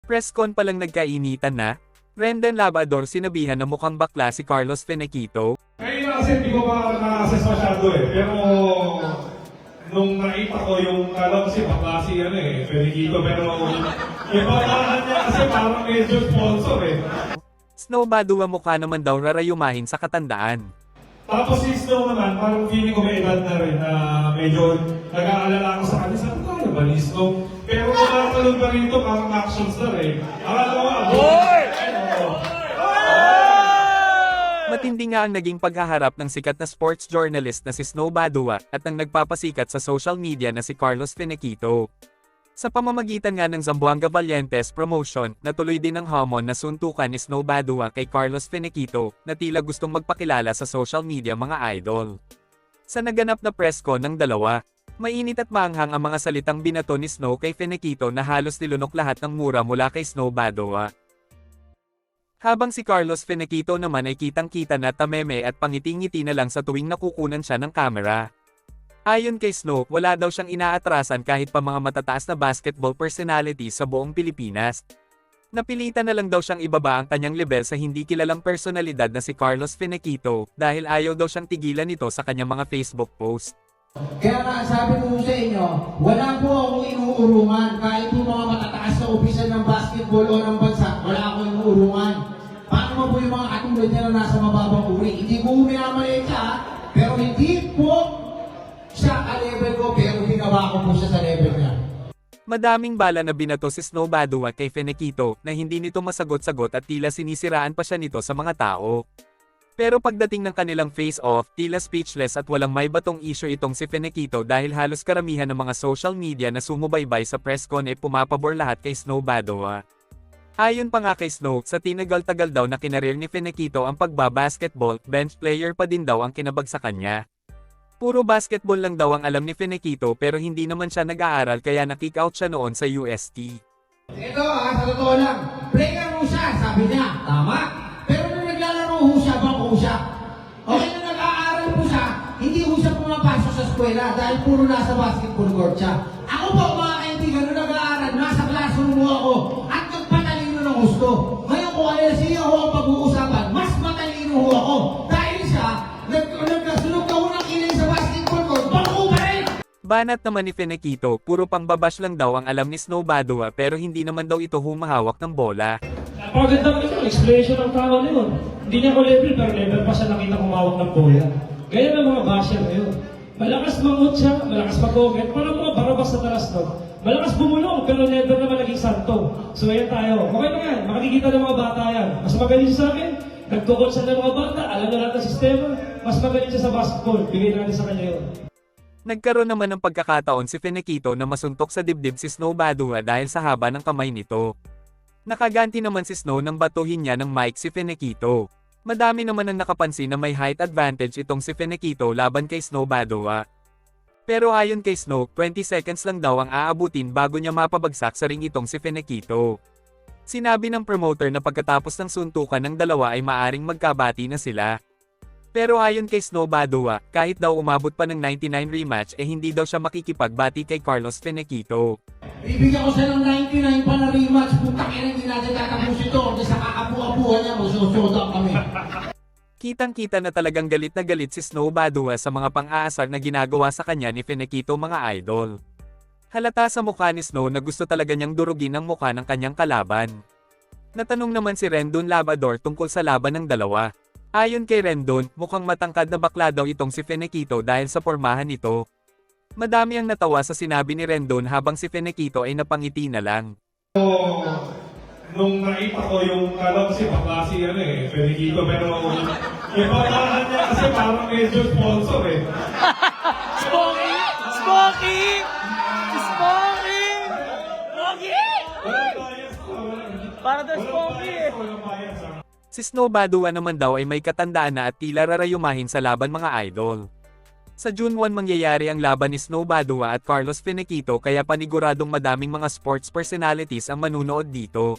Presscon palang nagkainitan na, Rendon Labrador sinabihan na mukhang bakla si Carlos Fenequito. Ngayon na kasi hindi ko pa na-assess masyado eh. Pero nung nakita ko yung kala ko si bakla si Fenequito. Pero yung baklaan niya kasi parang medyo sponsor eh. Snow Badua mukha naman daw rarayumahin sa katandaan. Tapos si Snow naman, parang feeling ko may edad na rin na medyo nag-aalala ako sa kanya. Sabi ko, ano ba ni Snow? Pero tumatalon pa rito, parang action star eh. Akala ko, Matindi nga ang naging paghaharap ng sikat na sports journalist na si Snow Badua at ang nagpapasikat sa social media na si Carlos Fenequito. Sa pamamagitan nga ng Zamboanga Valientes promotion, natuloy din ang hamon na suntukan ni Snow Badua kay Carlos Fenequito na tila gustong magpakilala sa social media mga idol. Sa naganap na presscon ng dalawa, mainit at maanghang ang mga salitang binato ni Snow kay Fenequito na halos nilunok lahat ng mura mula kay Snow Badua. Habang si Carlos Fenequito naman ay kitang-kita na tameme at pangiti-ngiti na lang sa tuwing nakukunan siya ng kamera. Ayon kay Snow, wala daw siyang inaatrasan kahit pa mga matataas na basketball personality sa buong Pilipinas. Napilitan na lang daw siyang ibaba ang kanyang level sa hindi kilalang personalidad na si Carlos Fenequito dahil ayaw daw siyang tigilan nito sa kanyang mga Facebook post. Kaya nga sabi ko sa inyo, wala po akong inuurungan. Kahit po mga matataas na opisyal ng basketball o ng bansa, wala akong inuurungan. Paano mo po yung mga katulad niya na nasa mababang uri? Hindi ko minamaliit siya, pero hindi po siya ka-level ko, pero ginawa ko po siya sa level niya. Madaming bala na binato si Snow Badua kay Fenequito na hindi nito masagot-sagot at tila sinisiraan pa siya nito sa mga tao. Pero pagdating ng kanilang face-off, tila speechless at walang may batong issue itong si Fenequito dahil halos karamihan ng mga social media na sumubaybay sa presscon ay pumapabor lahat kay Snow Badua. Ayon pa nga kay Snow, sa tinagal-tagal daw na kinarir ni Fenequito ang pagbabasketball, bench player pa din daw ang kinabagsakan niya. Puro basketball lang daw ang alam ni Fenequito pero hindi naman siya nag-aaral kaya na-kick out siya noon sa UST. Ito sa totoo lang, player mo siya, sabi niya, tama? Pero nung naglalaro ho siya, bangko siya. Okay na nag-aaral po siya, hindi ho siya pumapasok sa eskwela dahil puro nasa basketball court siya. Ako po mga kaibigan, nung nag-aaral, nasa classroom mo ako at nagpatalino ng gusto. Ngayon kung siya ho ang pag-uusapan, mas matalino ho ako. Dahil siya, nagkasunod ka ho ng kiling sa basketball court, bangko pa rin! Banat naman ni Fenequito, puro pangbabash lang daw ang alam ni Snow Badua pero hindi naman daw ito humahawak ng bola. Napagandang explanation ng tao na yun. Hindi niya ako level, pero level pa siya nakita kumawak ng bola. Ganyan ang mga basher ngayon. Malakas mangut siya, malakas mag-oget, parang mga barabas na taras no. Malakas bumulong, pero never naman naging santo. So ayan tayo. Okay na yan, makikita ng mga bata yan. Mas magaling siya sa akin, nagtukol siya ng mga bata, alam na lahat ng sistema, mas magaling siya sa basketball, bigay natin sa kanya yun. Nagkaroon naman ng pagkakataon si Fenequito na masuntok sa dibdib si Snow Badua dahil sa haba ng kamay nito. Nakaganti naman si Snow nang batuhin niya ng mic si Fenequito. Madami naman ang nakapansin na may height advantage itong si Fenequito laban kay Snow Badua. Pero ayon kay Snow, 20 seconds lang daw ang aabutin bago niya mapabagsak sa ring itong si Fenequito. Sinabi ng promoter na pagkatapos ng suntukan ng dalawa ay maaring magkabati na sila. Pero ayon kay Snow Badua, kahit daw umabot pa ng 99 rematch hindi daw siya makikipagbati kay Carlos Fenequito. Bibigyan ko siya ng 99 pa na rematch, putang ina, hindi natin tatapos ito. Kasi sa kakapuha-puha niya, magsusuda kami. Kitang-kita na talagang galit na galit si Snow Badua sa mga pang-aasar na ginagawa sa kanya ni Fenequito mga idol. Halata sa mukha ni Snow na gusto talaga niyang durugin ang mukha ng kanyang kalaban. Natanong naman si Rendon Labrador tungkol sa laban ng dalawa. Ayon kay Rendon, mukhang matangkad na bakla daw itong si Fenequito dahil sa pormahan nito. Madami ang natawa sa sinabi ni Rendon habang si Fenequito ay napangiti na lang. Nung nakita ko yung kala ko si bakla si Fenequito. Pero yung baklaan niya kasi parang medyo sponsor eh. Smokey! Smokey! Smokey! Smokey! Walang bias. Para daw Smokey eh. Walang bias. Si Snow Badua naman daw ay may katandaan na at tila rarayumahin sa laban mga idol. Sa June 1 mangyayari ang laban ni Snow Badua at Carlos Fenequito kaya paniguradong madaming mga sports personalities ang manunood dito.